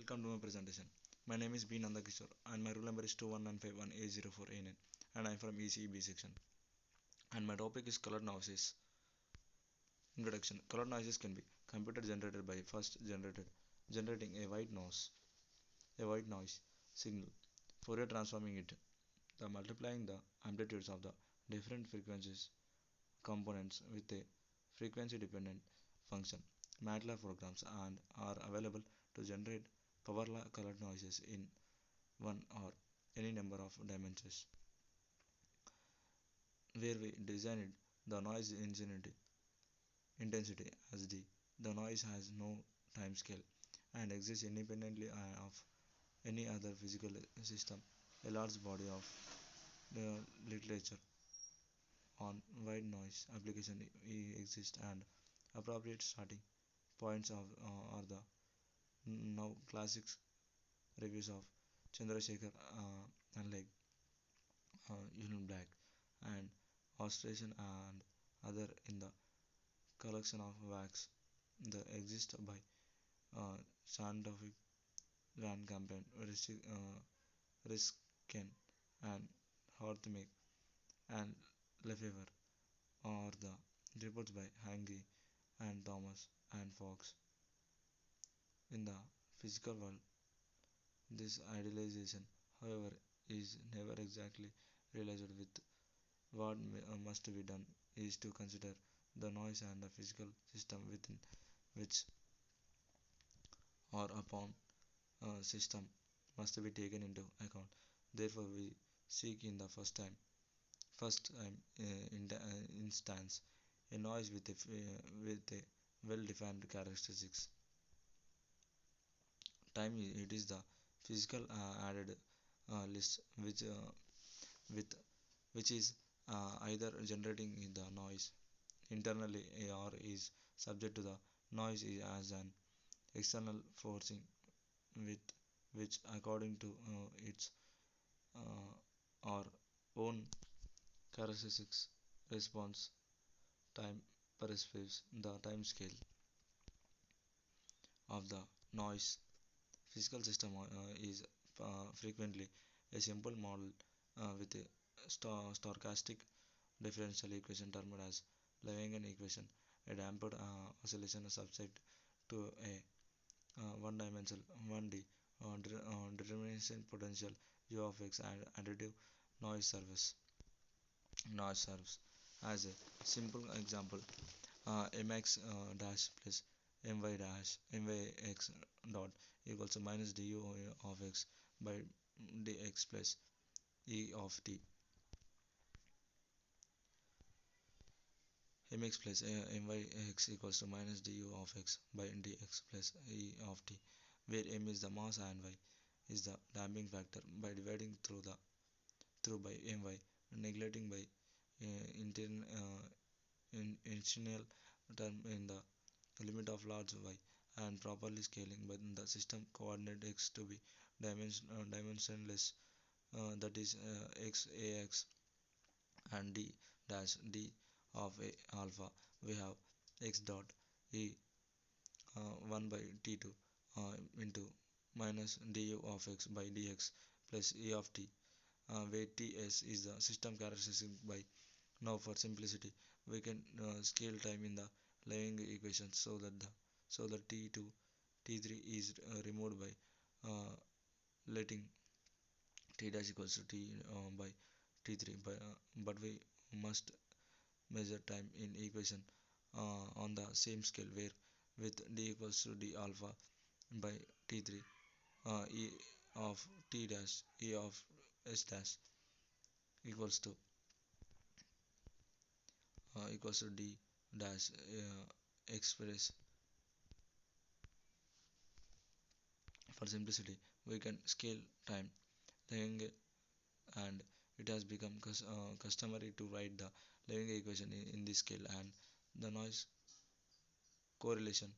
welcome to my presentation. My name is B. Nandakishore and my roll number is 21951A04A9 and I am from ECEB section. And my topic is color noises. Introduction. Color noises can be computer generated by first generating a white noise signal, Fourier transforming it, the multiplying the amplitudes of the different frequencies components with a frequency dependent function. MATLAB programs and are available to generate power color noises in one or any number of dimensions, where we designed the noise intensity as d. The noise has no time scale and exists independently of any other physical system. A large body of the literature on white noise application exists, and appropriate starting points are the now classics reviews of Chandrasekhar and like Union Black and Ostration and other in the collection of wax that exist by scientific Van Campen, Risken and Horthmeck and Lefevre, or the reports by Hange and Thomas and Fox. In the physical world, this idealization, however, is never exactly realized. With what must be done is to consider the noise and the physical system within which or upon system must be taken into account. Therefore, we seek in the first time instance a noise with a well-defined characteristics. Time it is the physical added list with which is either generating the noise internally or is subject to the noise as an external forcing with which according to its our own characteristics response time perceives the time scale of the noise. Physical system is frequently a simple model with a stochastic differential equation termed as Lagrangian equation, a dampened oscillation subject to a one-dimensional 1D deterministic potential u of x and additive noise serves as a simple example. Mx dash plus myx dot equals to minus du of x by dx plus e of t. Mx plus myx equals to minus du of x by dx plus e of t, where m is the mass and y is the damping factor. By dividing through by my, neglecting by initial term in the limit of large y, and properly scaling by the system coordinate x to be dimensionless, that is x ax and d dash d of alpha, we have x dot e 1 by t2 into minus du of x by dx plus e of t, where ts is the system characteristic. By now, for simplicity, we can scale time in the Lagrange equation so that t2 t3 is removed by letting t dash equals to t by t3, but we must measure time in equation on the same scale, where with d equals to d alpha by t3 e of t dash e of s dash equals to d dash express. For simplicity, we can scale time Lagrange, and it has become customary to write the Lagrange equation in this scale and the noise correlation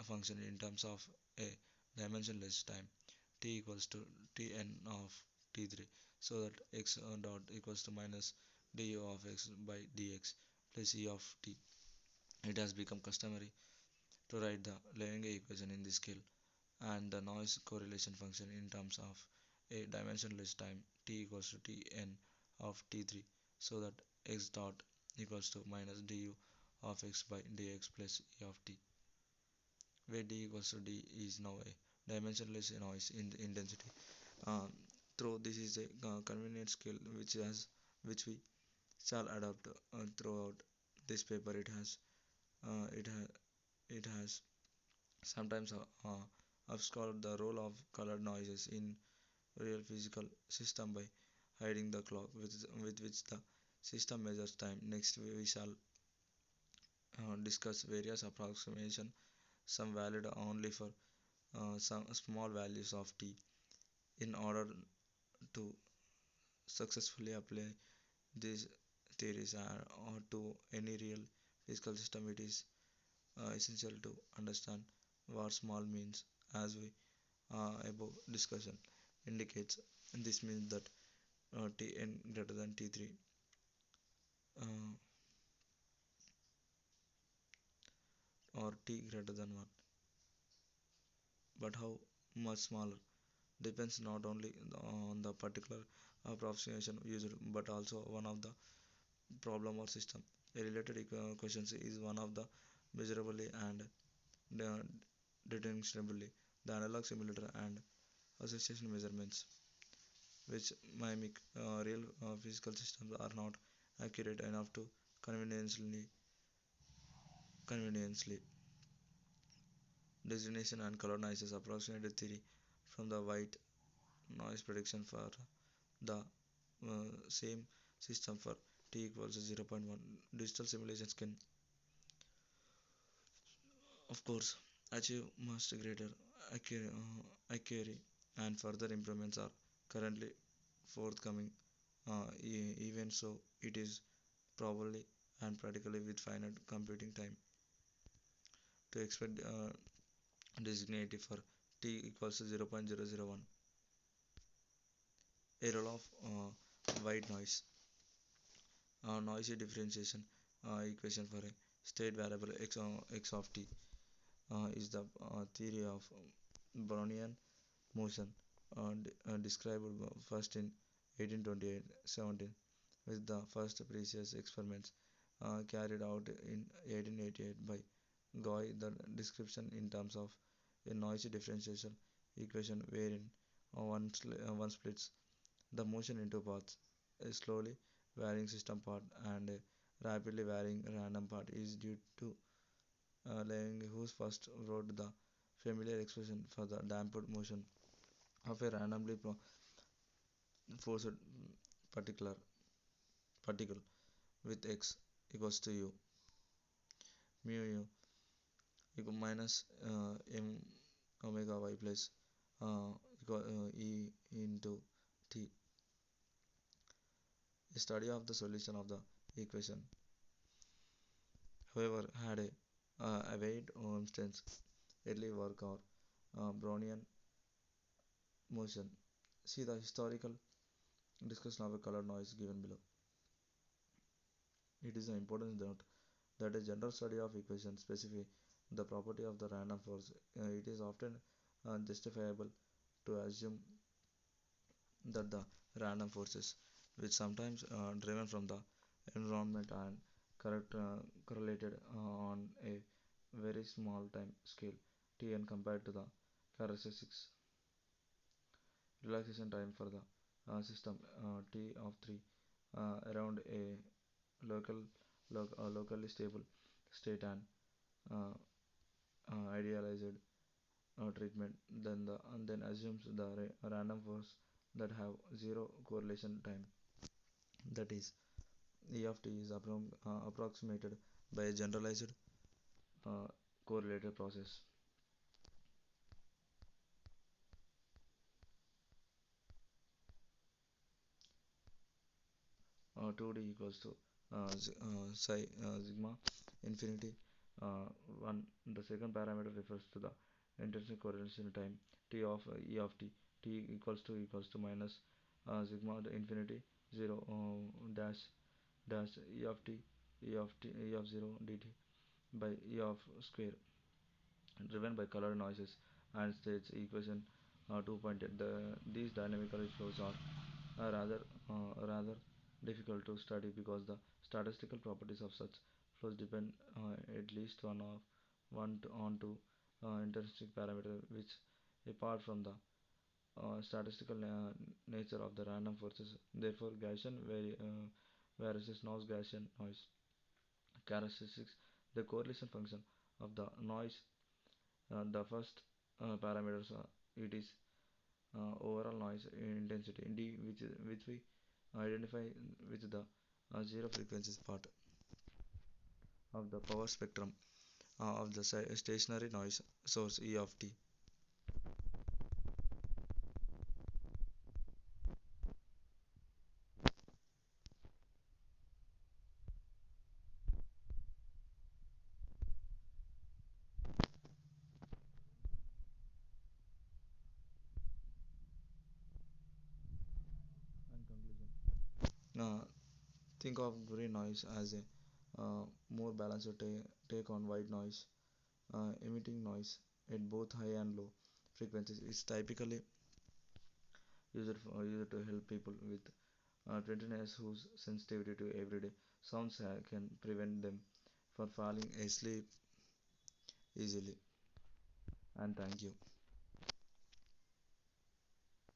function in terms of a dimensionless time t equals to tn of t3, so that x dot equals to minus du of x by dx plus e of t. It has become customary to write the Lagrange equation in this scale and the noise correlation function in terms of a dimensionless time t equals to tn of t3, so that x dot equals to minus du of x by dx plus e of t, where d equals to d is now a dimensionless noise in intensity. Um, Through this is a convenient skill which we shall adapt throughout this paper. It has sometimes obscured the role of colored noises in real physical system by hiding the clock with which the system measures time. Next, we shall discuss various approximation, some valid only for some small values of t. In order to successfully apply these theories or to any real physical system, it is essential to understand what small means, as we above discussion indicates. This means that Tn greater than T3 uh, or T greater than 1. But how much smaller depends not only on the particular approximation used, but also one of the problem or system. A related question is one of the measurably and uh, distinguishably the analog simulator and association measurements, which mimic real physical systems, are not accurate enough to conveniently designation and color noises approximated theory from the white noise prediction for the same system for t equals to 0.1. Digital simulations can, of course, achieve much greater accuracy, and further improvements are currently forthcoming. Even so, it is probably and practically with finite computing time to expect designated for t equals to 0.001. A role of white noise. Noisy differentiation equation for a state variable x of t is the theory of Brownian motion described first in 1828-17, with the first previous experiments carried out in 1888 by Goy. The description in terms of a noisy differential equation wherein one splits the motion into parts. A slowly varying system part and a rapidly varying random part is due to Lang, who first wrote the familiar expression for the damped motion of a randomly forced particular particle with x equals to u mu u equal minus m omega y plus e into t. A study of the solution of the equation, however, had a await instance early work or Brownian motion. See the historical discussion of a color noise given below. It is important to note that a general study of equations specify the property of the random force. It is often justifiable to assume that the random forces, which sometimes driven from the environment and correlated on a very small time scale Tn compared to the characteristics relaxation time for the system T of 3 around a locally stable state uh, idealized treatment, then assumes the random force that have zero correlation time, that is E of t is approximated by a generalized uh, correlated process. 2d equals to psi sigma infinity uh, 1. The second parameter refers to the intention correlation time t of e of t minus sigma infinity 0 dash e of 0 dt by e of square, driven by color noises and states equation 2.8. These dynamical flows are rather difficult to study because the statistical properties of such flows depend at least on two intrinsic parameters, which apart from the statistical nature of the random forces. Therefore, Gaussian variations knows Gaussian noise characteristics. The correlation function of the noise, the first parameters, it is overall noise intensity d, which we identify with the zero frequencies part of the power spectrum of the stationary noise source E of t. And conclusion. Uh, think of green noise as a more balanced take on white noise. Emitting noise at both high and low frequencies is typically used to help people with tenderness whose sensitivity to everyday sounds can prevent them from falling asleep easily. And thank you.